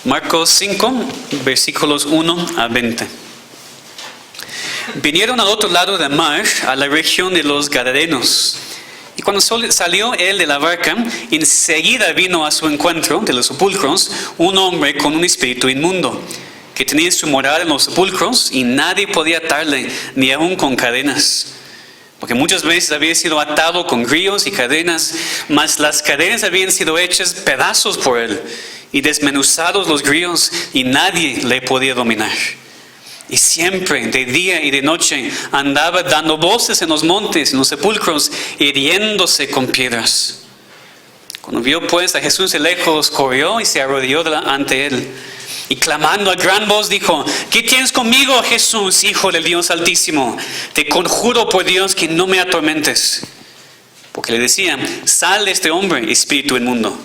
Marcos 5, versículos 1 a 20. Vinieron al otro lado del mar, a la región de los Gadarenos. Y cuando salió él de la barca, enseguida vino a su encuentro de los sepulcros un hombre con un espíritu inmundo, que tenía su morada en los sepulcros, y nadie podía atarle, ni aun con cadenas. Porque muchas veces había sido atado con grillos y cadenas, mas las cadenas habían sido hechas pedazos por él, y desmenuzados los grillos, y nadie le podía dominar. Y siempre, de día y de noche, andaba dando voces en los montes, en los sepulcros, hiriéndose con piedras. Cuando vio pues a Jesús de lejos, corrió y se arrodilló ante él. Y clamando a gran voz dijo: ¿Qué tienes conmigo, Jesús, Hijo del Dios Altísimo? Te conjuro por Dios que no me atormentes. Porque le decían: sal de este hombre, espíritu inmundo.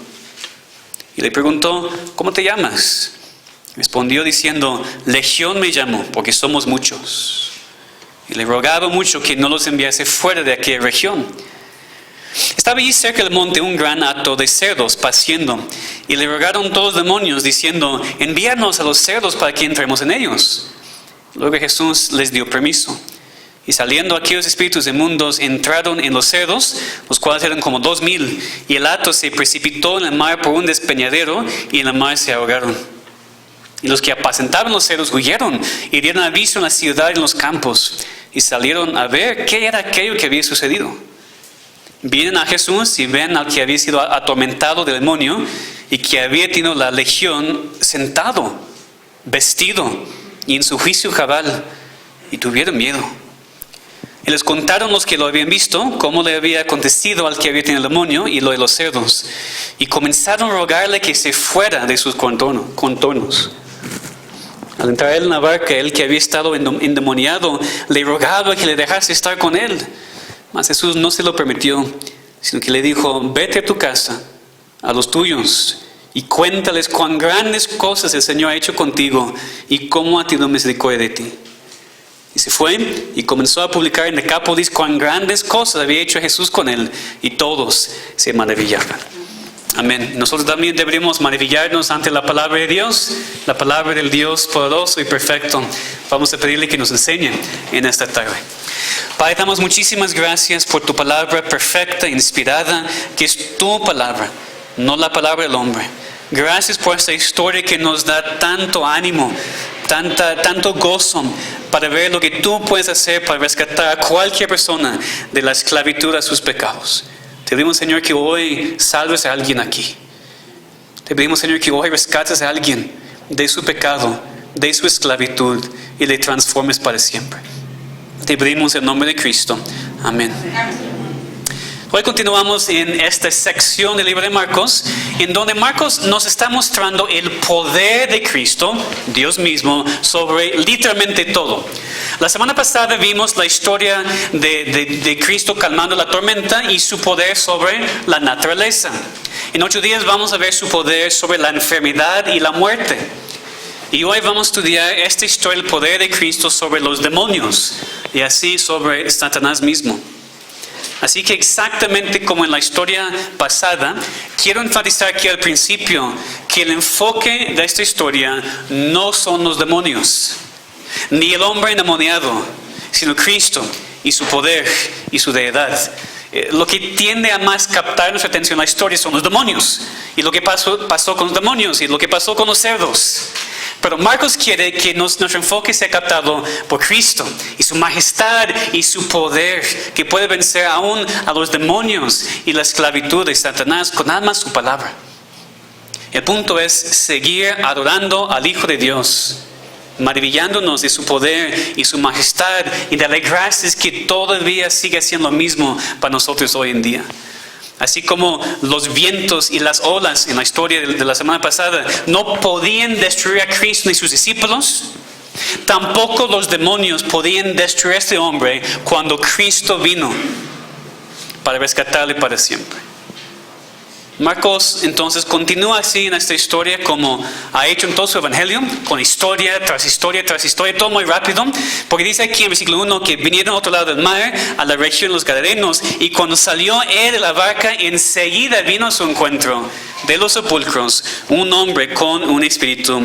Y le preguntó: ¿cómo te llamas? Respondió diciendo: Legión me llamo, porque somos muchos. Y le rogaba mucho que no los enviase fuera de aquella región. Estaba allí cerca del monte un gran hato de cerdos paciendo, y le rogaron todos los demonios, diciendo: envíanos a los cerdos para que entremos en ellos. Luego Jesús les dio permiso. Y saliendo aquellos espíritus inmundos, entraron en los cerdos, los cuales eran como 2,000, y el hato se precipitó en el mar por un despeñadero, y en la mar se ahogaron. Y los que apacentaban los cerdos huyeron y dieron aviso en la ciudad y en los campos, y salieron a ver qué era aquello que había sucedido. Vienen a Jesús y ven al que había sido atormentado del demonio y que había tenido la legión sentado, vestido y en su juicio cabal, y tuvieron miedo. Y les contaron los que lo habían visto cómo le había acontecido al que había tenido el demonio y lo de los cerdos, y comenzaron a rogarle que se fuera de sus contornos. Al entrar él en la barca, él que había estado endemoniado le rogaba que le dejase estar con él. Mas Jesús no se lo permitió, sino que le dijo: vete a tu casa, a los tuyos, y cuéntales cuán grandes cosas el Señor ha hecho contigo y cómo ha tenido misericordia de ti. Y se fue y comenzó a publicar en Decápolis cuán grandes cosas había hecho Jesús con él, y todos se maravillaban. Amén. Nosotros también deberíamos maravillarnos ante la palabra de Dios, la palabra del Dios poderoso y perfecto. Vamos a pedirle que nos enseñe en esta tarde. Padre, damos muchísimas gracias por tu palabra perfecta, inspirada, que es tu palabra, no la palabra del hombre. Gracias por esta historia que nos da tanto ánimo, tanto gozo para ver lo que tú puedes hacer para rescatar a cualquier persona de la esclavitud a sus pecados. Te pedimos, Señor, que hoy salves a alguien aquí. Te pedimos, Señor, que hoy rescates a alguien de su pecado, de su esclavitud, y le transformes para siempre. Te pedimos en nombre de Cristo. Amén. Hoy continuamos en esta sección del libro de Marcos, en donde Marcos nos está mostrando el poder de Cristo, Dios mismo, sobre literalmente todo. La semana pasada vimos la historia de Cristo calmando la tormenta y su poder sobre la naturaleza. En 8 días vamos a ver su poder sobre la enfermedad y la muerte. Y hoy vamos a estudiar esta historia del poder de Cristo sobre los demonios y así sobre Satanás mismo. Así que exactamente como en la historia pasada, quiero enfatizar aquí al principio que el enfoque de esta historia no son los demonios, ni el hombre endemoniado, sino Cristo y su poder y su deidad. Lo que tiende a más captar nuestra atención en la historia son los demonios, y lo que pasó con los demonios, y lo que pasó con los cerdos. Pero Marcos quiere que nuestro enfoque sea captado por Cristo y su majestad y su poder, que puede vencer aún a los demonios y la esclavitud de Satanás con nada más su palabra. El punto es seguir adorando al Hijo de Dios, maravillándonos de su poder y su majestad, y darle gracias que todavía sigue siendo lo mismo para nosotros hoy en día. Así como los vientos y las olas en la historia de la semana pasada no podían destruir a Cristo ni sus discípulos, tampoco los demonios podían destruir a este hombre cuando Cristo vino para rescatarle para siempre. Marcos entonces continúa así en esta historia como ha hecho en todo su evangelio, con historia tras historia tras historia, todo muy rápido, porque dice aquí en versículo 1 que vinieron a otro lado del mar, a la región de los Gadarenos, y cuando salió él de la barca, enseguida vino a su encuentro de los sepulcros un hombre con un espíritu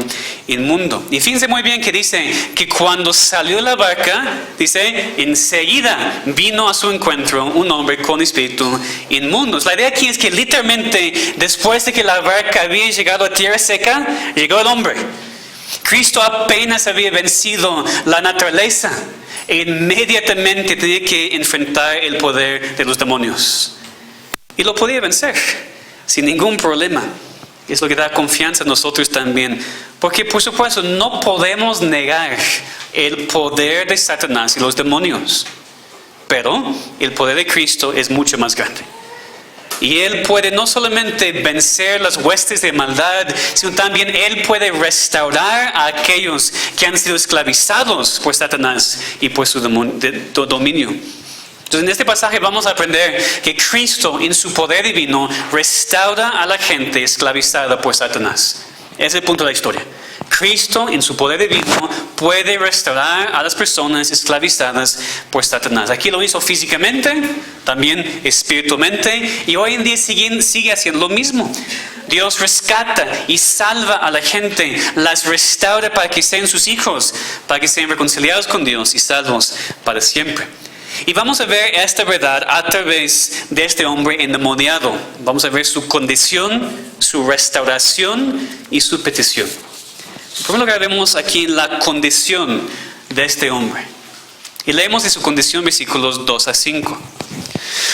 inmundo. Y fíjense muy bien que dice que cuando salió de la barca, dice, enseguida vino a su encuentro un hombre con espíritu inmundo. La idea aquí es que literalmente después de que la barca había llegado a tierra seca, llegó el hombre. Cristo apenas había vencido la naturaleza e inmediatamente tenía que enfrentar el poder de los demonios. Y lo podía vencer sin ningún problema. Es lo que da confianza a nosotros también. Porque por supuesto no podemos negar el poder de Satanás y los demonios. Pero el poder de Cristo es mucho más grande. Y Él puede no solamente vencer las huestes de maldad, sino también Él puede restaurar a aquellos que han sido esclavizados por Satanás y por su dominio. Entonces en este pasaje vamos a aprender que Cristo en su poder divino restaura a la gente esclavizada por Satanás. Ese es el punto de la historia. Cristo en su poder divino puede restaurar a las personas esclavizadas por Satanás. Aquí lo hizo físicamente, también espiritualmente, y hoy en día sigue haciendo lo mismo. Dios rescata y salva a la gente, las restaura para que sean sus hijos, para que sean reconciliados con Dios y salvos para siempre. Y vamos a ver esta verdad a través de este hombre endemoniado. Vamos a ver su condición, su restauración y su petición. En primer lugar vemos aquí la condición de este hombre. Y leemos de su condición versículos 2 a 5.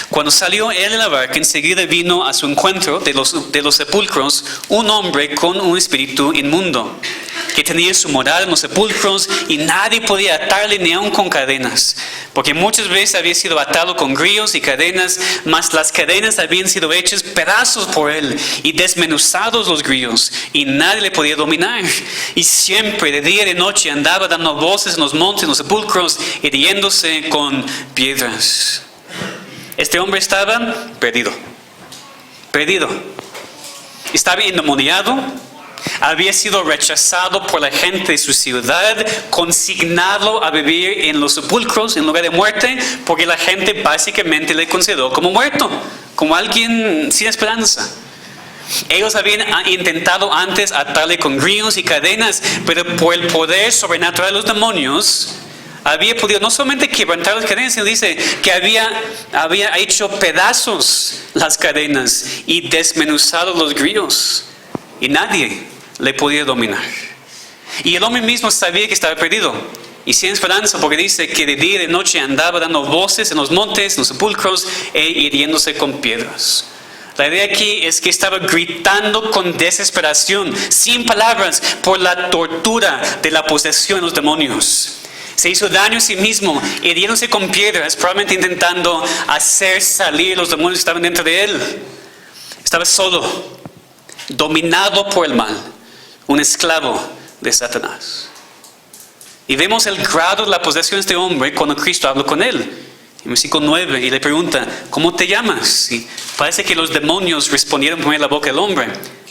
Cuando salió él de la barca, enseguida vino a su encuentro de los sepulcros un hombre con un espíritu inmundo, que tenía su morada en los sepulcros y nadie podía atarle ni aun con cadenas, porque muchas veces había sido atado con grillos y cadenas, mas las cadenas habían sido hechas pedazos por él y desmenuzados los grillos, y nadie le podía dominar. Y siempre de día y de noche andaba dando voces en los montes, en los sepulcros, hiriéndose con piedras. Este hombre estaba perdido. Estaba endemoniado. Había sido rechazado por la gente de su ciudad, consignado a vivir en los sepulcros en lugar de muerte, porque la gente básicamente le consideró como muerto, como alguien sin esperanza. Ellos habían intentado antes atarle con grillos y cadenas, pero por el poder sobrenatural de los demonios, había podido no solamente quebrantar las cadenas, sino dice que había hecho pedazos las cadenas y desmenuzado los grillos. Y nadie le podía dominar. Y el hombre mismo sabía que estaba perdido y sin esperanza, porque dice que de día y de noche andaba dando voces en los montes, en los sepulcros e hiriéndose con piedras. La idea aquí es que estaba gritando con desesperación, sin palabras, por la tortura de la posesión de los demonios. Se hizo daño a sí mismo, hiriéndose con piedras, probablemente intentando hacer salir los demonios que estaban dentro de él. Estaba solo, dominado por el mal, un esclavo de Satanás. Y vemos el grado de la posesión de este hombre cuando Cristo habla con él. En versículo 9, y le pregunta, ¿cómo te llamas? Y parece que los demonios respondieron por la boca del hombre,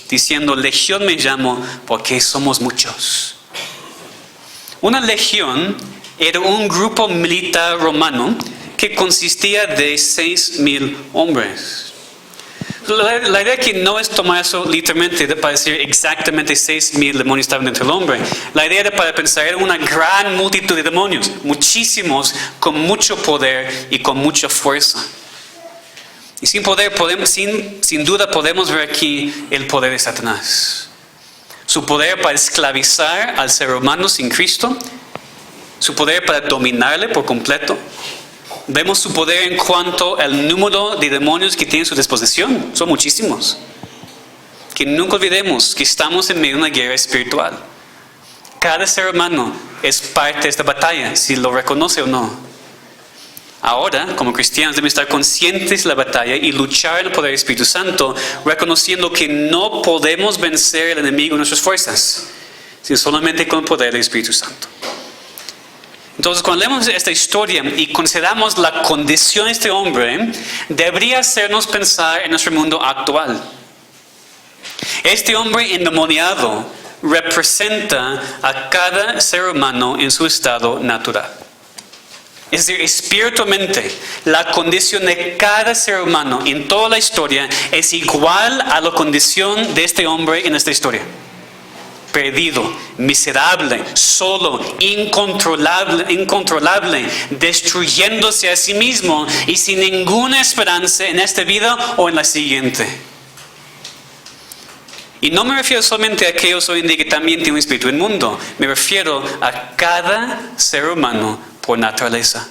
diciendo, Legión me llamo, porque somos muchos. Una legión era un grupo militar romano que consistía de 6,000 hombres. La idea aquí no es tomar eso literalmente para decir exactamente 6,000 demonios estaban dentro del hombre. La idea era para pensar en una gran multitud de demonios, muchísimos, con mucho poder y con mucha fuerza. Y sin duda podemos ver aquí el poder de Satanás. Su poder para esclavizar al ser humano sin Cristo. Su poder para dominarle por completo. Vemos su poder en cuanto al número de demonios que tiene a su disposición. Son muchísimos. Que nunca olvidemos que estamos en medio de una guerra espiritual. Cada ser humano es parte de esta batalla, si lo reconoce o no. Ahora, como cristianos, debemos estar conscientes de la batalla y luchar en el poder del Espíritu Santo, reconociendo que no podemos vencer al enemigo en nuestras fuerzas, sino solamente con el poder del Espíritu Santo. Entonces, cuando leemos esta historia y consideramos la condición de este hombre, debería hacernos pensar en nuestro mundo actual. Este hombre endemoniado representa a cada ser humano en su estado natural. es decir, espiritualmente, la condición de cada ser humano en toda la historia es igual a la condición de este hombre en esta historia. Perdido, miserable, solo, incontrolable, destruyéndose a sí mismo y sin ninguna esperanza en esta vida o en la siguiente. Y no me refiero solamente a aquellos hoy en día que también tienen un espíritu inmundo. Me refiero a cada ser humano por naturaleza.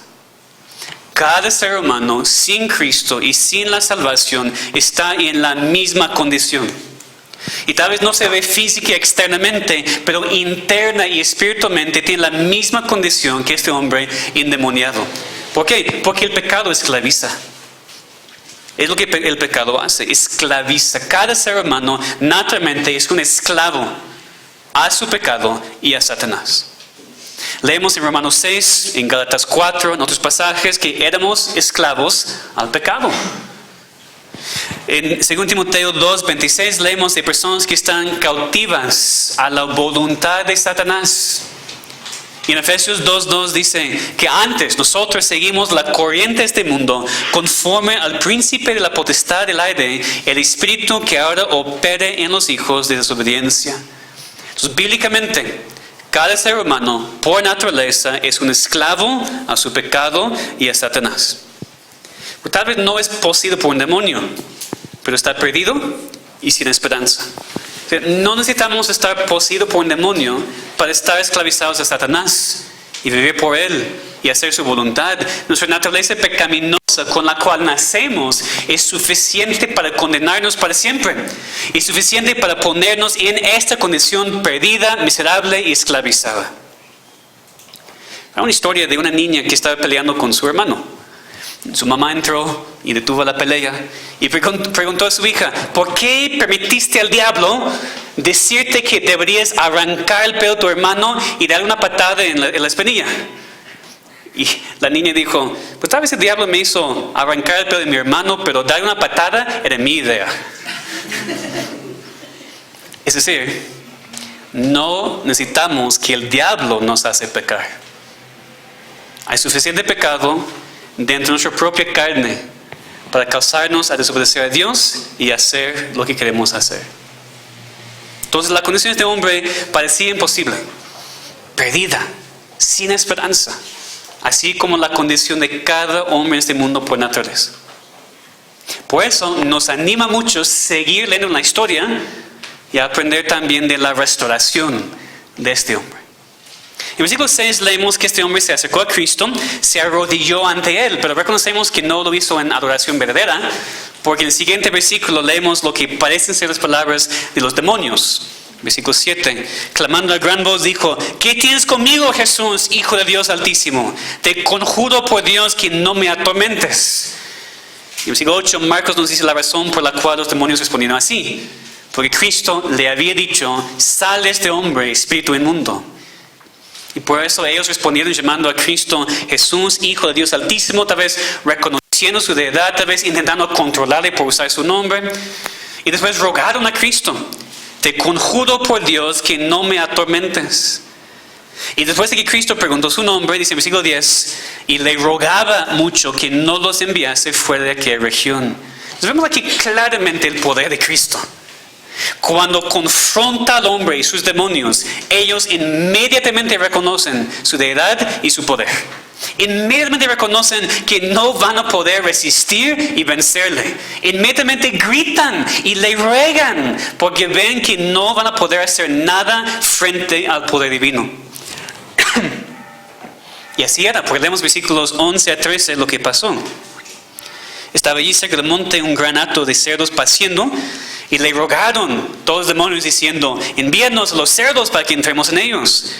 Cada ser humano sin Cristo y sin la salvación está en la misma condición. Y tal vez no se ve física y externamente, pero interna y espiritualmente tiene la misma condición que este hombre endemoniado. ¿Por qué? Porque el pecado esclaviza. Es lo que el pecado hace, esclaviza. Cada ser humano naturalmente es un esclavo a su pecado y a Satanás. Leemos en Romanos 6, en Gálatas 4, en otros pasajes, que éramos esclavos al pecado. En 2 Timoteo 2:26 leemos de personas que están cautivas a la voluntad de Satanás. Y en Efesios 2:2 dice que antes nosotros seguimos la corriente de este mundo conforme al príncipe de la potestad del aire, el espíritu que ahora opere en los hijos de desobediencia. Entonces, bíblicamente, cada ser humano por naturaleza es un esclavo a su pecado y a Satanás. Tal vez no es poseído por un demonio, pero está perdido y sin esperanza. No necesitamos estar poseídos por un demonio para estar esclavizados a Satanás y vivir por él y hacer su voluntad. Nuestra naturaleza pecaminosa con la cual nacemos es suficiente para condenarnos para siempre. Es suficiente para ponernos en esta condición perdida, miserable y esclavizada. Hay una historia de una niña que estaba peleando con su hermano. Su mamá entró y detuvo la pelea y preguntó a su hija: ¿por qué permitiste al diablo decirte que deberías arrancar el pelo de tu hermano y darle una patada en la espinilla? Y la niña dijo: pues tal vez el diablo me hizo arrancar el pelo de mi hermano, pero darle una patada era mi idea. Es decir, no necesitamos que el diablo nos hace pecar. Hay suficiente pecado dentro de nuestra propia carne para causarnos a desobedecer a Dios y hacer lo que queremos hacer. Entonces la condición de este hombre parecía imposible, perdida, sin esperanza, así como la condición de cada hombre en este mundo por naturaleza. Por eso nos anima mucho seguir leyendo la historia y aprender también de la restauración de este hombre. En versículo 6 leemos que este hombre se acercó a Cristo, se arrodilló ante él, pero reconocemos que no lo hizo en adoración verdadera, porque en el siguiente versículo leemos lo que parecen ser las palabras de los demonios. Versículo 7, clamando a gran voz dijo: ¿qué tienes conmigo, Jesús, Hijo de Dios Altísimo? Te conjuro por Dios que no me atormentes. En versículo 8, Marcos nos dice la razón por la cual los demonios respondieron así: porque Cristo le había dicho: sal de este hombre, espíritu inmundo. Y por eso ellos respondieron llamando a Cristo Jesús, Hijo de Dios Altísimo, tal vez reconociendo su deidad, tal vez intentando controlarle por usar su nombre. Y después rogaron a Cristo: te conjuro por Dios que no me atormentes. Y después de que Cristo preguntó su nombre, dice en versículo 10, y le rogaba mucho que no los enviase fuera de aquella región. Entonces vemos aquí claramente el poder de Cristo. Cuando confronta al hombre y sus demonios, ellos inmediatamente reconocen su deidad y su poder. Inmediatamente reconocen que no van a poder resistir y vencerle. Inmediatamente gritan y le ruegan porque ven que no van a poder hacer nada frente al poder divino. Y así era, porque leemos versículos 11 a 13 lo que pasó. Estaba allí cerca del monte un gran hato de cerdos paciendo, y le rogaron todos los demonios diciendo: envíanos los cerdos para que entremos en ellos.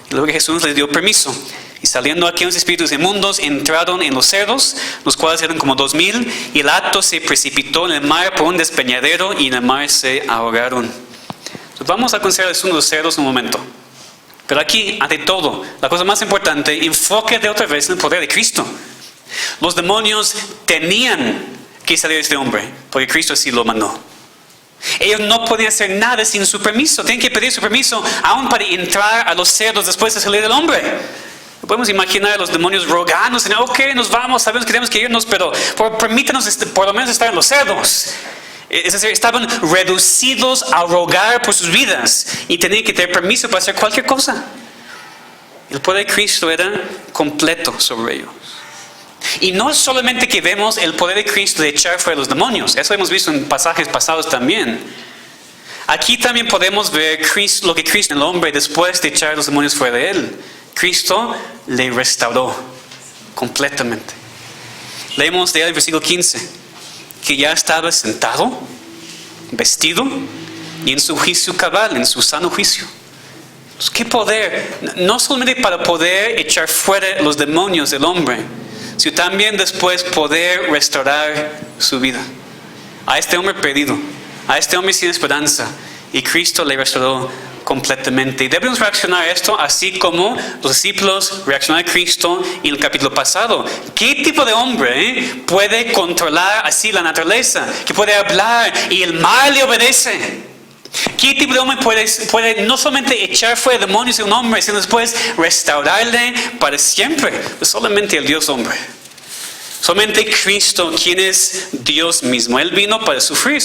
Y luego Jesús les dio permiso. Y saliendo aquellos espíritus inmundos entraron en los cerdos, los cuales eran como 2000, y el hato se precipitó en el mar por un despeñadero y en el mar se ahogaron. Entonces vamos a considerar el asunto de los cerdos un momento. Pero aquí, ante todo, la cosa más importante, enfoque de otra vez en el poder de Cristo. Los demonios tenían que salir de este hombre, porque Cristo así lo mandó. Ellos no podían hacer nada sin su permiso. Tienen que pedir su permiso aún para entrar a los cerdos después de salir del hombre. Podemos imaginar a los demonios rogándose, ok, nos vamos, sabemos que tenemos que irnos, pero permítanos por lo menos estar en los cerdos. Es decir, estaban reducidos a rogar por sus vidas y tenían que tener permiso para hacer cualquier cosa. El poder de Cristo era completo sobre ellos. Y no es solamente que vemos el poder de Cristo de echar fuera los demonios, eso hemos visto en pasajes pasados también. Aquí también podemos ver lo que Cristo, el hombre, después de echar los demonios fuera de él, Cristo le restauró completamente. Leemos de él el versículo 15. Que ya estaba sentado, vestido y en su juicio cabal, en su sano juicio. Pues, ¿qué poder? No solamente para poder echar fuera los demonios del hombre, sino también después poder restaurar su vida. A este hombre perdido, a este hombre sin esperanza, y Cristo le restauró completamente. Y debemos reaccionar a esto así como los discípulos reaccionaron a Cristo en el capítulo pasado. ¿Qué tipo de hombre puede controlar así la naturaleza? Que puede hablar y el mar le obedece. ¿Qué tipo de hombre puede no solamente echar fuera demonios de un hombre, sino después restaurarle para siempre? Pues solamente el Dios hombre. Solamente Cristo, quien es Dios mismo. Él vino para sufrir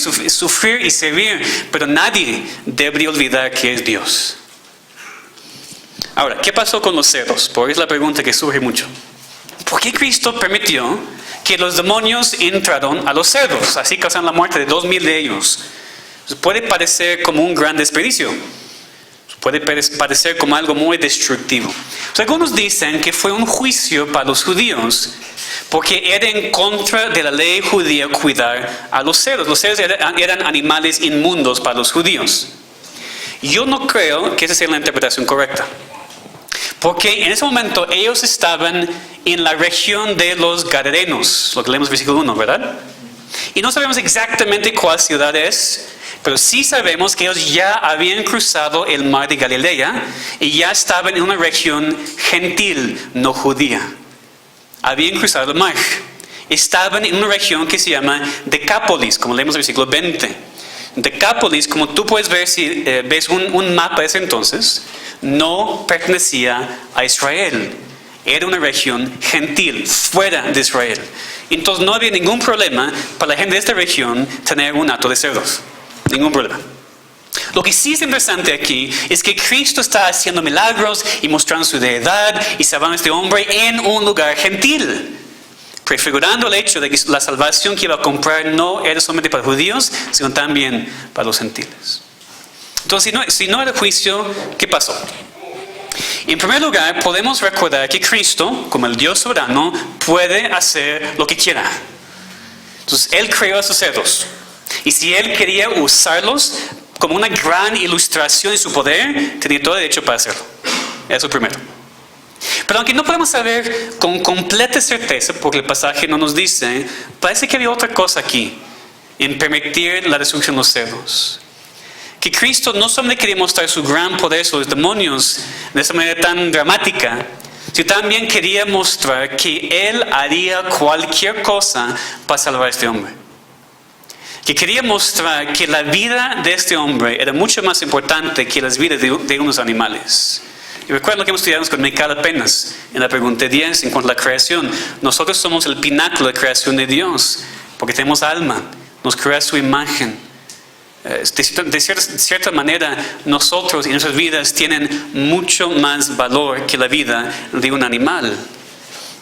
y servir, pero nadie debería olvidar que es Dios. Ahora, ¿qué pasó con los cerdos? Porque es la pregunta que surge mucho. ¿Por qué Cristo permitió que los demonios entraron a los cerdos? Así causaron la muerte de 2,000 de ellos. Puede parecer como un gran desperdicio. Puede parecer como algo muy destructivo. Algunos dicen que fue un juicio para los judíos, porque era en contra de la ley judía cuidar a los cerdos. Los cerdos eran animales inmundos para los judíos. Yo no creo que esa sea la interpretación correcta. Porque en ese momento ellos estaban en la región de los Gadarenos, lo que leemos en versículo 1, ¿verdad? Y no sabemos exactamente cuál ciudad es, pero sí sabemos que ellos ya habían cruzado el mar de Galilea y ya estaban en una región gentil, no judía. Habían cruzado el mar. Estaban en una región que se llama Decápolis, como leemos en el versículo 20. Decápolis, como tú puedes ver si ves un mapa de ese entonces, no pertenecía a Israel. Era una región gentil, fuera de Israel. Entonces no había ningún problema para la gente de esta región tener un hato de cerdos. Ningún problema. Lo que sí es interesante aquí es que Cristo está haciendo milagros y mostrando su deidad y salvando a este hombre en un lugar gentil, prefigurando el hecho de que la salvación que iba a comprar no era solamente para judíos, sino también para los gentiles. Entonces, si no era juicio, ¿qué pasó? En primer lugar, podemos recordar que Cristo, como el Dios soberano, puede hacer lo que quiera. Entonces, Él creó a sus cerdos. Y si Él quería usarlos como una gran ilustración de su poder, tenía todo derecho para hacerlo. Eso primero. Pero aunque no podemos saber con completa certeza, porque el pasaje no nos dice, parece que había otra cosa aquí, en permitir la destrucción de los cerdos. Que Cristo no solamente quería mostrar su gran poder sobre los demonios de esa manera tan dramática, sino también quería mostrar que Él haría cualquier cosa para salvar a este hombre. Que quería mostrar que la vida de este hombre era mucho más importante que las vidas de unos animales. Y recuerdo lo que hemos estudiado con Michael apenas en la pregunta 10 en cuanto a la creación. Nosotros somos el pináculo de creación de Dios, porque tenemos alma, nos crea su imagen. De cierta manera, nosotros y nuestras vidas tienen mucho más valor que la vida de un animal.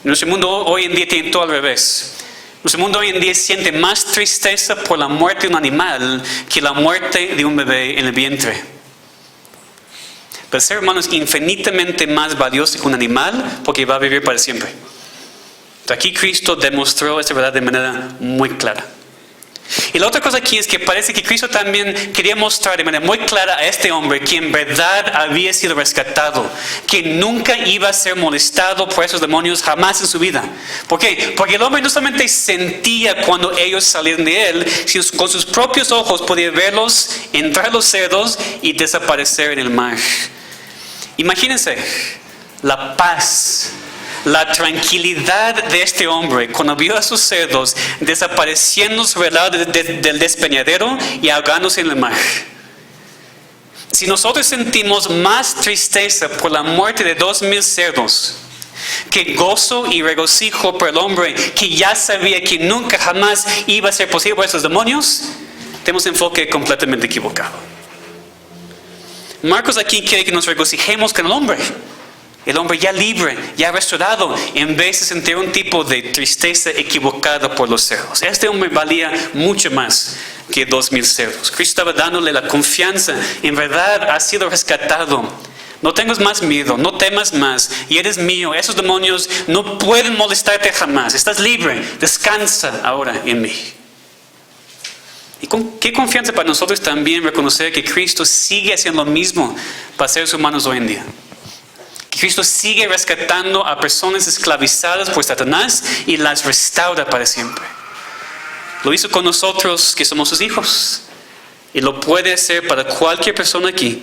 Nuestro mundo hoy en día tiene todo al revés. Nuestro mundo hoy en día siente más tristeza por la muerte de un animal que la muerte de un bebé en el vientre. Pero el ser humano es infinitamente más valioso que un animal porque va a vivir para siempre. Aquí Cristo demostró esta verdad de manera muy clara. Y la otra cosa aquí es que parece que Cristo también quería mostrar de manera muy clara a este hombre que en verdad había sido rescatado, que nunca iba a ser molestado por esos demonios jamás en su vida. ¿Por qué? Porque el hombre no solamente sentía cuando ellos salían de él, sino con sus propios ojos podía verlos entrar los cerdos y desaparecer en el mar. Imagínense la paz, la tranquilidad de este hombre cuando vio a sus cerdos desapareciendo sobre el lado del despeñadero y ahogándose en el mar. Si nosotros sentimos más tristeza por la muerte de 2,000 cerdos qué gozo y regocijo para el hombre que ya sabía que nunca jamás iba a ser posible para esos demonios. Tenemos un enfoque completamente equivocado. Marcos aquí quiere que nos regocijemos con el hombre ya libre, ya restaurado, en vez de sentir un tipo de tristeza equivocada por los cerdos. Este hombre valía mucho más que 2,000 cerdos. Cristo estaba dándole la confianza, en verdad has sido rescatado. No tengas más miedo, no temas más, y eres mío. Esos demonios no pueden molestarte jamás. Estás libre, descansa ahora en mí. Y con qué confianza para nosotros también reconocer que Cristo sigue haciendo lo mismo para seres humanos hoy en día. Cristo sigue rescatando a personas esclavizadas por Satanás y las restaura para siempre. Lo hizo con nosotros que somos sus hijos. Y lo puede hacer para cualquier persona aquí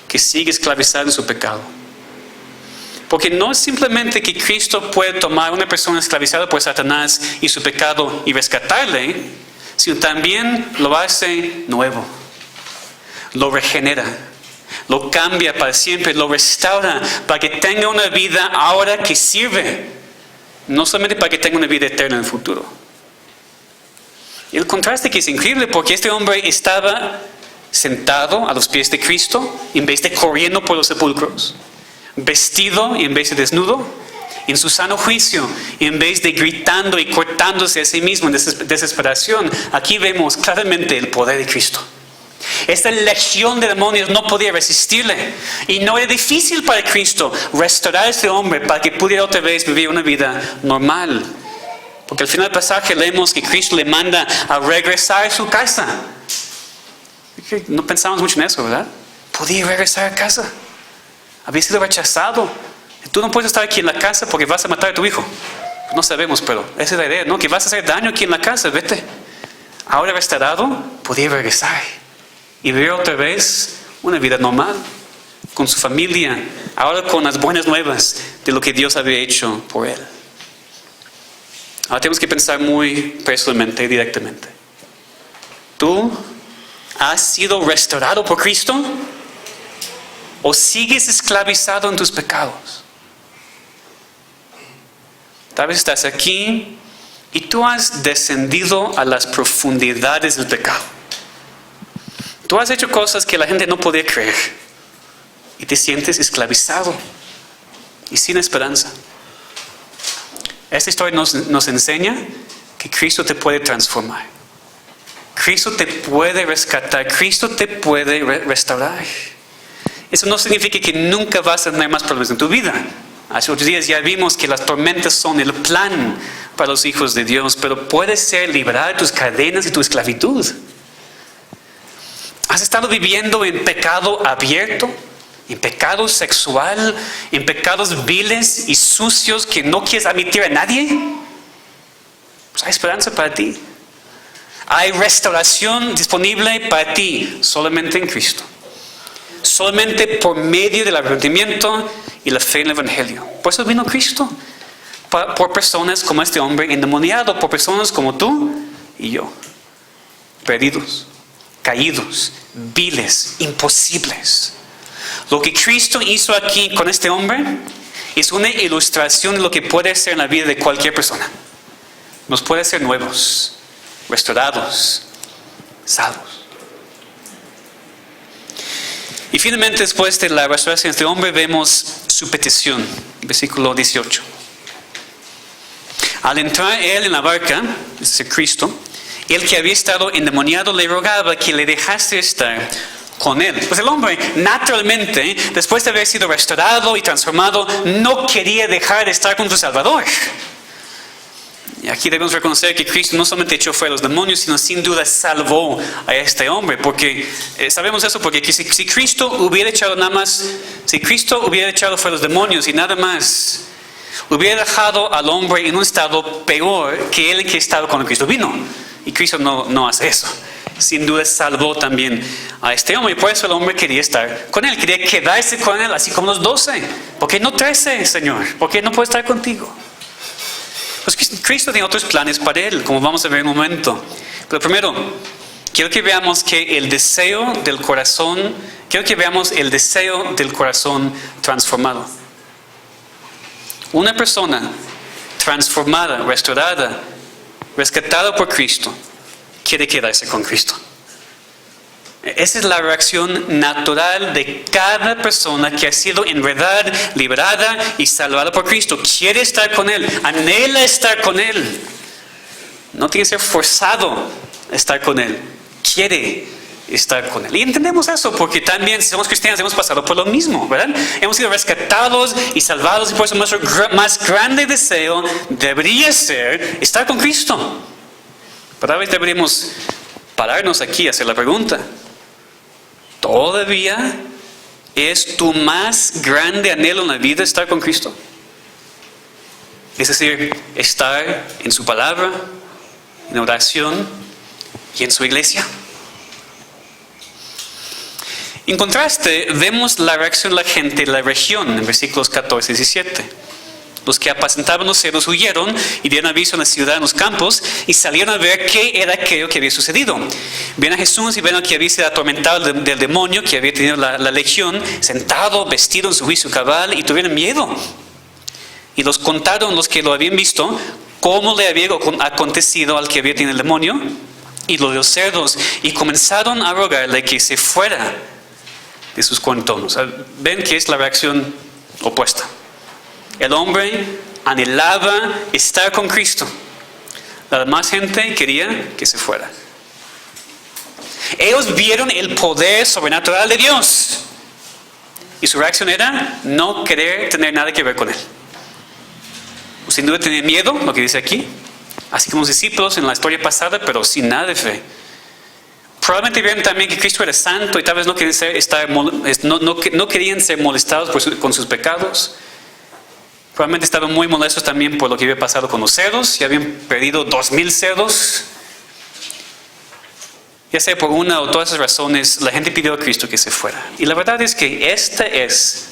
que sigue esclavizada en su pecado. Porque no es simplemente que Cristo puede tomar a una persona esclavizada por Satanás y su pecado y rescatarle, sino también lo hace nuevo. Lo regenera. Lo cambia para siempre, lo restaura para que tenga una vida ahora que sirve. No solamente para que tenga una vida eterna en el futuro. Y el contraste que es increíble porque este hombre estaba sentado a los pies de Cristo en vez de corriendo por los sepulcros. Vestido en vez de desnudo. En su sano juicio en vez de gritando y cortándose a sí mismo en desesperación. Aquí vemos claramente el poder de Cristo. Esta legión de demonios no podía resistirle. Y no era difícil para Cristo restaurar a este hombre para que pudiera otra vez vivir una vida normal. Porque al final del pasaje leemos que Cristo le manda a regresar a su casa. No pensamos mucho en eso, ¿verdad? Podía regresar a casa. Había sido rechazado. Tú no puedes estar aquí en la casa porque vas a matar a tu hijo. No sabemos, pero esa es la idea, ¿no? Que vas a hacer daño aquí en la casa, vete. Ahora restaurado, podía regresar. Y vivir otra vez una vida normal, con su familia, ahora con las buenas nuevas de lo que Dios había hecho por él. Ahora tenemos que pensar muy personalmente y directamente. ¿Tú has sido restaurado por Cristo? ¿O sigues esclavizado en tus pecados? Tal vez estás aquí y tú has descendido a las profundidades del pecado. Tú has hecho cosas que la gente no podía creer y te sientes esclavizado y sin esperanza. Esta historia nos enseña que Cristo te puede transformar. Cristo te puede rescatar. Cristo te puede restaurar. Eso no significa que nunca vas a tener más problemas en tu vida. Hace 8 días ya vimos que las tormentas son el plan para los hijos de Dios, pero puedes ser liberado de tus cadenas y tu esclavitud. ¿Has estado viviendo en pecado abierto? ¿En pecado sexual? ¿En pecados viles y sucios que no quieres admitir a nadie? Pues hay esperanza para ti. Hay restauración disponible para ti solamente en Cristo. Solamente por medio del arrepentimiento y la fe en el Evangelio. Por eso vino Cristo. Por personas como este hombre endemoniado. Por personas como tú y yo. Perdidos, caídos, viles, imposibles. Lo que Cristo hizo aquí con este hombre es una ilustración de lo que puede hacer en la vida de cualquier persona. Nos puede hacer nuevos, restaurados, salvos. Y finalmente, después de la restauración de este hombre, vemos su petición, versículo 18. Al entrar él en la barca, es decir, Cristo, el que había estado endemoniado le rogaba que le dejase estar con él. Pues el hombre, naturalmente, después de haber sido restaurado y transformado, no quería dejar de estar con su Salvador. Y aquí debemos reconocer que Cristo no solamente echó fuera a los demonios, sino sin duda salvó a este hombre. Porque sabemos eso porque si Cristo hubiera echado fuera a los demonios y nada más, hubiera dejado al hombre en un estado peor que el que estaba cuando Cristo vino. Y Cristo no hace eso. Sin duda salvó también a este hombre. Y por eso el hombre quería estar con él. Quería quedarse con él, así como los 12. ¿Por qué no 13, Señor? ¿Por qué no puedo estar contigo? Pues Cristo tiene otros planes para él, como vamos a ver en un momento. Pero primero, quiero que veamos el deseo del corazón transformado. Una persona transformada, restaurada, rescatada por Cristo, quiere quedarse con Cristo. Esa es la reacción natural de cada persona que ha sido en verdad liberada y salvada por Cristo. Quiere estar con Él, anhela estar con Él. No tiene que ser forzado a estar con Él. Quiere estar con Él. Y entendemos eso porque también, si somos cristianos, hemos pasado por lo mismo, ¿verdad? Hemos sido rescatados y salvados, y por eso nuestro más grande deseo debería ser estar con Cristo. Pero a veces deberíamos pararnos aquí y hacer la pregunta: ¿todavía es tu más grande anhelo en la vida estar con Cristo? Es decir, estar en su palabra, en oración y en su iglesia. En contraste, vemos la reacción de la gente de la región en versículos 14 y 17. Los que apacentaban los cerdos huyeron y dieron aviso en la ciudad, en los campos, y salieron a ver qué era aquello que había sucedido. Ven a Jesús y ven al que había sido atormentado del demonio, que había tenido la legión, sentado, vestido en su juicio cabal, y tuvieron miedo. Y los contaron los que lo habían visto, cómo le había acontecido al que había tenido el demonio y lo de los cerdos, y comenzaron a rogarle que se fuera de sus contornos. Ven que es la reacción opuesta. El hombre anhelaba estar con Cristo. La demás gente quería que se fuera. Ellos vieron el poder sobrenatural de Dios y su reacción era no querer tener nada que ver con Él. Sin duda tenían miedo, lo que dice aquí, así como los discípulos en la historia pasada, pero sin nada de fe. Probablemente vieron también que Cristo era santo y tal vez no querían ser molestados con sus pecados. Probablemente estaban muy molestos también por lo que había pasado con los cerdos, y habían perdido 2,000 cerdos. Ya sea por una o todas esas razones, la gente pidió a Cristo que se fuera. Y la verdad es que esta es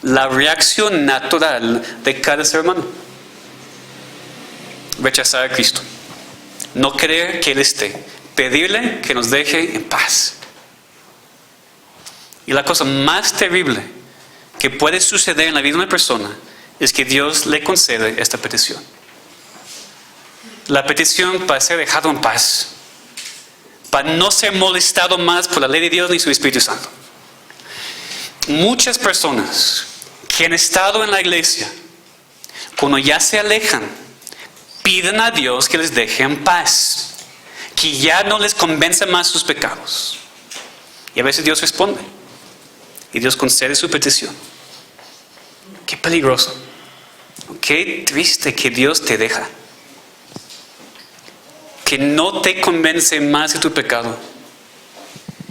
la reacción natural de cada ser humano. Rechazar a Cristo, no querer que Él esté, pedirle que nos deje en paz. Y la cosa más terrible que puede suceder en la vida de una persona es que Dios le concede esta petición. La petición para ser dejado en paz, para no ser molestado más por la ley de Dios ni su Espíritu Santo. Muchas personas que han estado en la iglesia, cuando ya se alejan, piden a Dios que les deje en paz, que ya no les convenza más sus pecados. Y a veces Dios responde y Dios concede su petición. Qué peligroso, qué triste que Dios te deja, que no te convence más de tu pecado,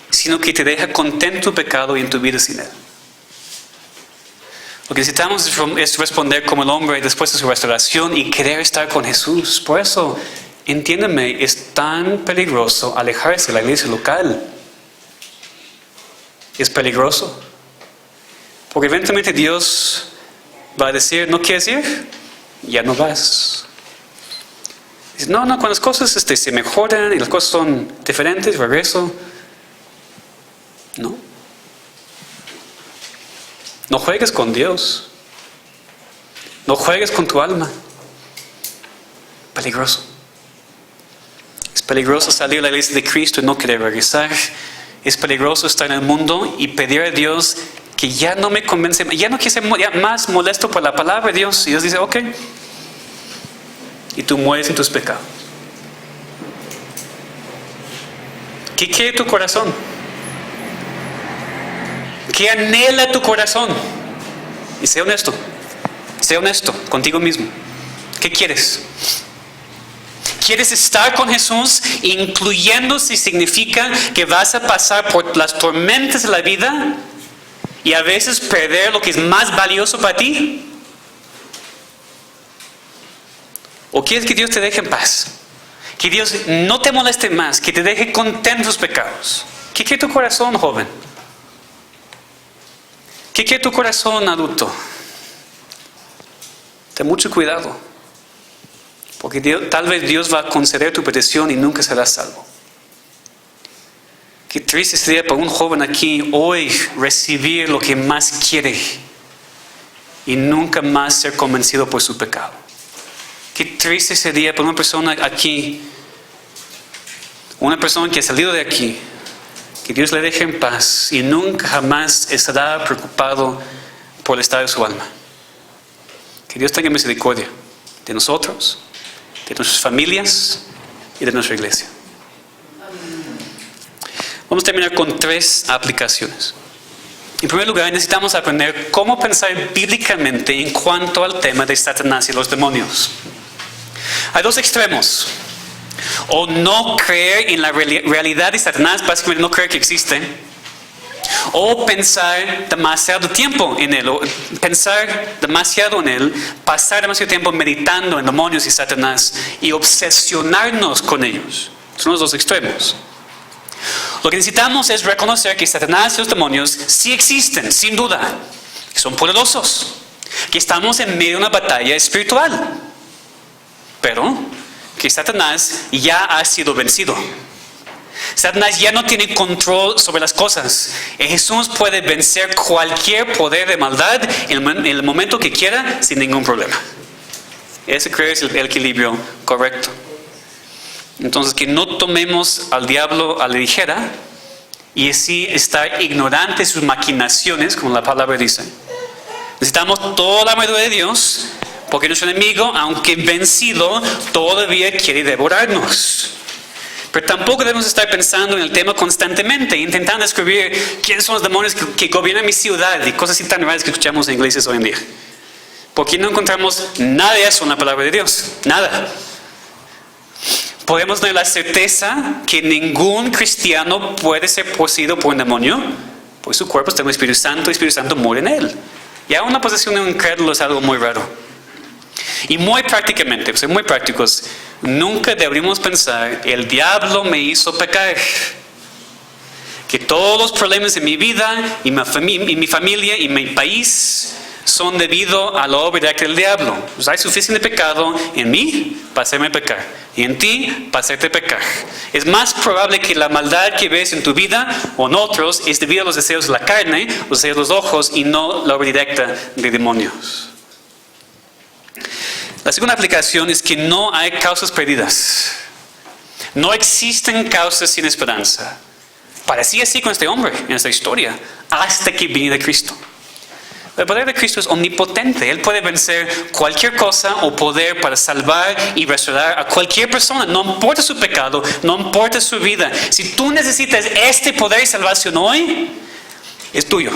sino que te deja contento en tu pecado y en tu vida sin Él. Lo que necesitamos es responder como el hombre después de su restauración y querer estar con Jesús. Por eso, entiéndeme, es tan peligroso alejarse de la iglesia local. Es peligroso, porque eventualmente Dios va a decir: ¿no quieres ir? Ya no vas. Dice: no, cuando las cosas se mejoran y las cosas son diferentes, regreso. No juegues con Dios. No juegues con tu alma. Peligroso. Es peligroso salir de la iglesia de Cristo y no querer regresar. Es peligroso estar en el mundo y pedir a Dios que ya no me convence, ya no quiero ser más molesto por la palabra de Dios. Y Dios dice: ok. Y tú mueres en tus pecados. ¿Qué quiere tu corazón? ¿Qué anhela tu corazón? Y sé honesto contigo mismo. ¿Qué quieres? ¿Quieres estar con Jesús, incluyendo si significa que vas a pasar por las tormentas de la vida y a veces perder lo que es más valioso para ti? ¿O quieres que Dios te deje en paz? Que Dios no te moleste más, que te deje contento en tus pecados. ¿Qué quiere tu corazón, joven? ¿Qué quiere tu corazón, adulto? Ten mucho cuidado, porque tal vez Dios va a conceder tu petición y nunca serás salvo. Qué triste sería para un joven aquí hoy recibir lo que más quiere y nunca más ser convencido por su pecado. Qué triste sería para una persona aquí, una persona que ha salido de aquí, que Dios le deje en paz y nunca jamás estará preocupado por el estado de su alma. Que Dios tenga misericordia de nosotros, de nuestras familias y de nuestra iglesia. Vamos a terminar con 3 aplicaciones. En primer lugar, necesitamos aprender cómo pensar bíblicamente en cuanto al tema de Satanás y los demonios. Hay 2 extremos. O no creer en la realidad de Satanás, básicamente no creer que existe. O pensar demasiado tiempo en él, o pensar demasiado en él, pasar demasiado tiempo meditando en demonios y Satanás y obsesionarnos con ellos. Son los 2 extremos. Lo que necesitamos es reconocer que Satanás y los demonios sí existen, sin duda, que son poderosos, que estamos en medio de una batalla espiritual, pero que Satanás ya ha sido vencido. Satanás ya no tiene control sobre las cosas. Jesús puede vencer cualquier poder de maldad en el momento que quiera sin ningún problema. Ese creo es el equilibrio correcto. Entonces, que no tomemos al diablo a la ligera y así estar ignorante de sus maquinaciones, como la palabra dice. Necesitamos toda la armadura de Dios, porque nuestro enemigo, aunque vencido, todavía quiere devorarnos. Pero tampoco debemos estar pensando en el tema constantemente, intentando descubrir quiénes son los demonios que gobiernan mi ciudad y cosas así tan raras que escuchamos en iglesias hoy en día. Porque no encontramos nada de eso en la palabra de Dios. Nada. Podemos tener la certeza que ningún cristiano puede ser poseído por un demonio, pues su cuerpo está en el Espíritu Santo y el Espíritu Santo mora en él. Ya una posesión de un incrédulo es algo muy raro. Y muy prácticamente, pues muy prácticos, nunca deberíamos pensar, el diablo me hizo pecar. Que todos los problemas de mi vida y mi familia y mi país son debido a la obra directa del diablo. Pues hay suficiente pecado en mí para hacerme pecar y en ti para hacerte pecar. Es más probable que la maldad que ves en tu vida o en otros es debido a los deseos de la carne, los deseos de los ojos y no la obra directa de demonios. La segunda aplicación es que no hay causas perdidas. No existen causas sin esperanza. Parecía así con este hombre en esta historia, hasta que viniera Cristo. El poder de Cristo es omnipotente. Él puede vencer cualquier cosa o poder para salvar y restaurar a cualquier persona. No importa su pecado, no importa su vida. Si tú necesitas este poder y salvación hoy, es tuyo.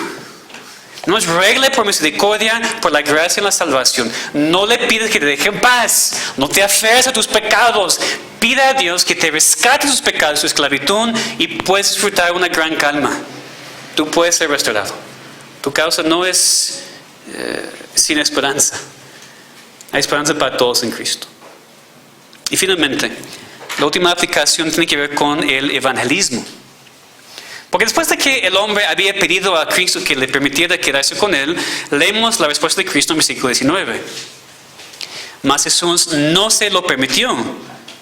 No es regla por misericordia, por la gracia y la salvación. No le pides que te deje en paz. No te aferres a tus pecados. Pida a Dios que te rescate sus pecados, su esclavitud, y puedes disfrutar una gran calma. Tú puedes ser restaurado. Tu causa no es sin esperanza. Hay esperanza para todos en Cristo. Y finalmente, la última aplicación tiene que ver con el evangelismo. Porque después de que el hombre había pedido a Cristo que le permitiera quedarse con él, leemos la respuesta de Cristo en versículo 19. Mas Jesús no se lo permitió,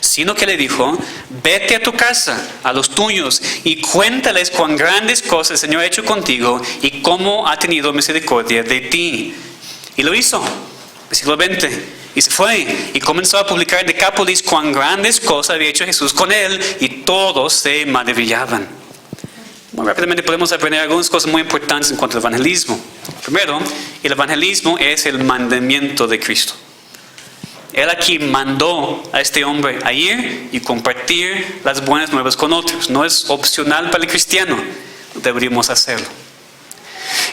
sino que le dijo, vete a tu casa, a los tuyos, y cuéntales cuán grandes cosas el Señor ha hecho contigo y cómo ha tenido misericordia de ti. Y lo hizo. Versículo 20. Y se fue y comenzó a publicar en Decápolis cuán grandes cosas había hecho Jesús con él, y todos se maravillaban. Muy rápidamente podemos aprender algunas cosas muy importantes en cuanto al evangelismo. Primero, el evangelismo es el mandamiento de Cristo. Él aquí mandó a este hombre a ir y compartir las buenas nuevas con otros. No es opcional para el cristiano, deberíamos hacerlo.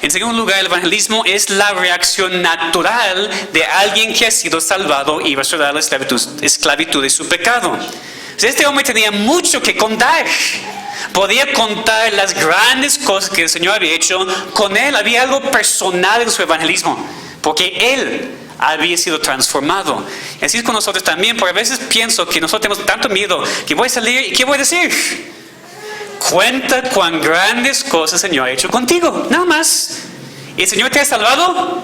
En segundo lugar, el evangelismo es la reacción natural de alguien que ha sido salvado y restaurado de la esclavitud de su pecado. Este hombre tenía mucho que contar. Podía contar las grandes cosas que el Señor había hecho con él. Había algo personal en su evangelismo, porque él había sido transformado. Y así es con nosotros también, porque a veces pienso que nosotros tenemos tanto miedo que voy a salir y ¿qué voy a decir? Cuenta cuán grandes cosas el Señor ha hecho contigo, nada más. ¿Y el Señor te ha salvado?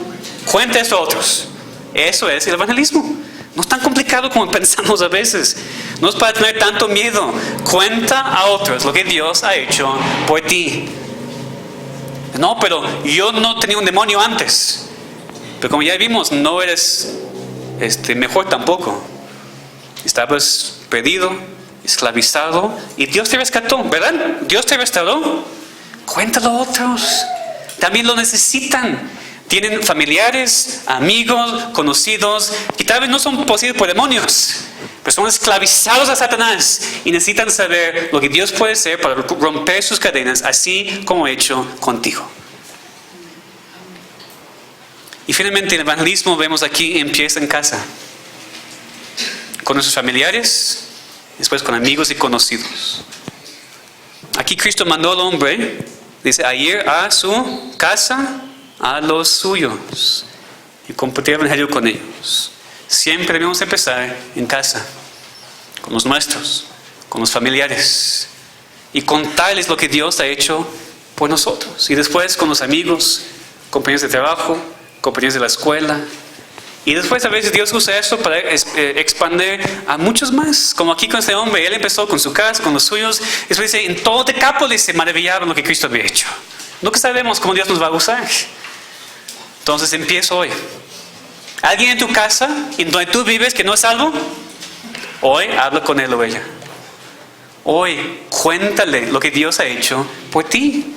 Cuenta esto a otros. Eso es el evangelismo. No es tan complicado como pensamos a veces. No es para tener tanto miedo. Cuenta a otros lo que Dios ha hecho por ti. No, pero yo no tenía un demonio antes. Pero como ya vimos, no eres mejor tampoco. Estabas perdido, esclavizado, y Dios te rescató, ¿verdad? Dios te restauró. Cuéntalo a otros. También lo necesitan. Tienen familiares, amigos, conocidos, que tal vez no son poseídos por demonios, pero son esclavizados a Satanás y necesitan saber lo que Dios puede hacer para romper sus cadenas, así como ha hecho contigo. Y finalmente el evangelismo, vemos aquí, empieza en casa. Con nuestros familiares, después con amigos y conocidos. Aquí Cristo mandó al hombre, dice, a ir a su casa, a los suyos, y compartir el evangelio con ellos. Siempre debemos empezar en casa, con los nuestros, con los familiares, y contarles lo que Dios ha hecho por nosotros. Y después con los amigos, compañeros de trabajo, compañeros de la escuela. Y después a veces Dios usa esto para expandir a muchos más. Como aquí con este hombre, él empezó con su casa, con los suyos. Después dice, en todo Decápolis se maravillaron lo que Cristo había hecho. Nunca sabemos cómo Dios nos va a usar. Entonces empiezo hoy. ¿Alguien en tu casa, en donde tú vives, que no es salvo? Hoy habla con él o ella. Hoy cuéntale lo que Dios ha hecho por ti.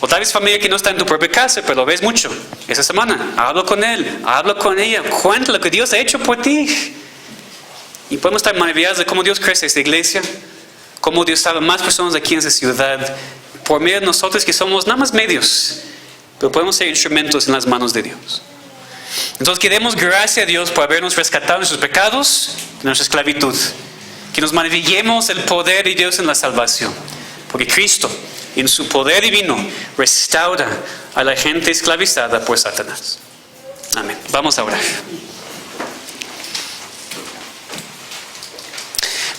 O tal vez familia que no está en tu propia casa, pero lo ves mucho. Esa semana, habla con él, habla con ella, cuéntale lo que Dios ha hecho por ti. Y podemos estar maravillados de cómo Dios crece esta iglesia, cómo Dios salva más personas aquí en esta ciudad, por medio de nosotros que somos nada más medios, pero podemos ser instrumentos en las manos de Dios. Entonces que demos gracias a Dios por habernos rescatado de nuestros pecados, de nuestra esclavitud. Que nos maravillemos el poder de Dios en la salvación. Porque Cristo, en su poder divino, restaura a la gente esclavizada por Satanás. Amén. Vamos a orar.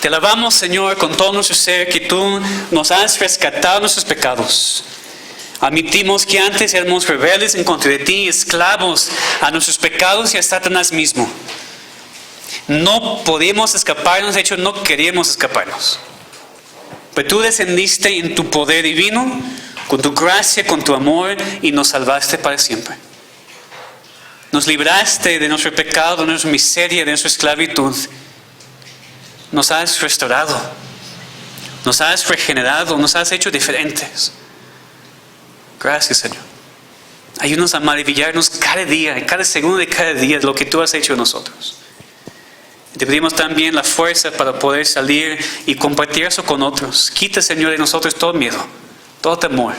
Te alabamos, Señor, con todo nuestro ser, que tú nos has rescatado de nuestros pecados. Admitimos que antes éramos rebeldes en contra de ti, esclavos a nuestros pecados y a Satanás mismo. No podíamos escaparnos, de hecho no queríamos escaparnos. Pero tú descendiste en tu poder divino, con tu gracia, con tu amor, y nos salvaste para siempre. Nos libraste de nuestro pecado, de nuestra miseria, de nuestra esclavitud. Nos has restaurado, nos has regenerado, nos has hecho diferentes. Gracias, Señor. Ayúdanos a maravillarnos cada día, cada segundo de cada día de lo que tú has hecho en nosotros. Te pedimos también la fuerza para poder salir y compartir eso con otros. Quita, Señor, de nosotros todo miedo, todo temor.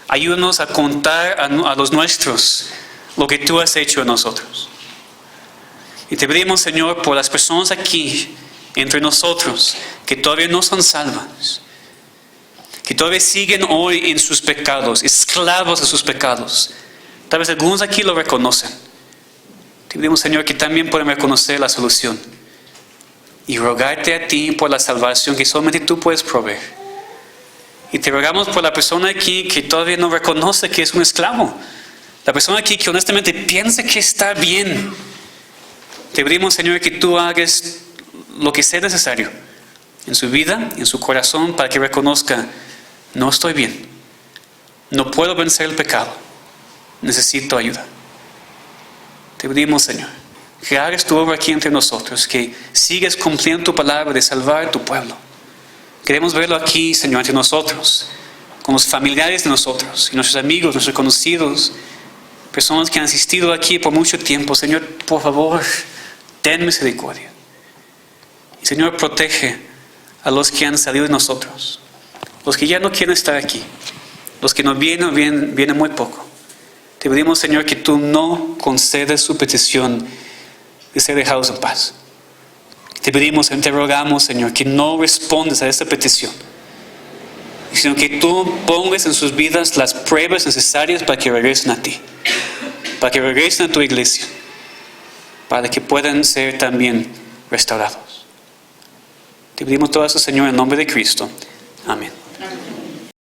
Ayúdanos a contar a los nuestros lo que tú has hecho en nosotros. Y te pedimos, Señor, por las personas aquí, entre nosotros, que todavía no son salvas, que todavía siguen hoy en sus pecados, esclavos de sus pecados. Tal vez algunos aquí lo reconocen. Te pedimos, Señor, que también puedan reconocer la solución y rogarte a ti por la salvación que solamente tú puedes proveer. Y te rogamos por la persona aquí que todavía no reconoce que es un esclavo, la persona aquí que honestamente piensa que está bien. Te pedimos, Señor, que tú hagas lo que sea necesario en su vida, en su corazón, para que reconozca: no estoy bien, no puedo vencer el pecado, necesito ayuda. Te pedimos, Señor, que hagas tu obra aquí entre nosotros, que sigas cumpliendo tu palabra de salvar a tu pueblo. Queremos verlo aquí, Señor, entre nosotros, con los familiares de nosotros, y nuestros amigos, nuestros conocidos, personas que han asistido aquí por mucho tiempo. Señor, por favor, ten misericordia. Y, Señor, protege a los que han salido de nosotros, los que ya no quieren estar aquí, los que no vienen muy poco. Te pedimos, Señor, que tú no concedas su petición de ser dejados en paz. Te pedimos, te rogamos, Señor, que no respondas a esta petición, sino que tú pongas en sus vidas las pruebas necesarias para que regresen a ti, para que regresen a tu iglesia, para que puedan ser también restaurados. Te pedimos todo eso, Señor, en nombre de Cristo. Amén.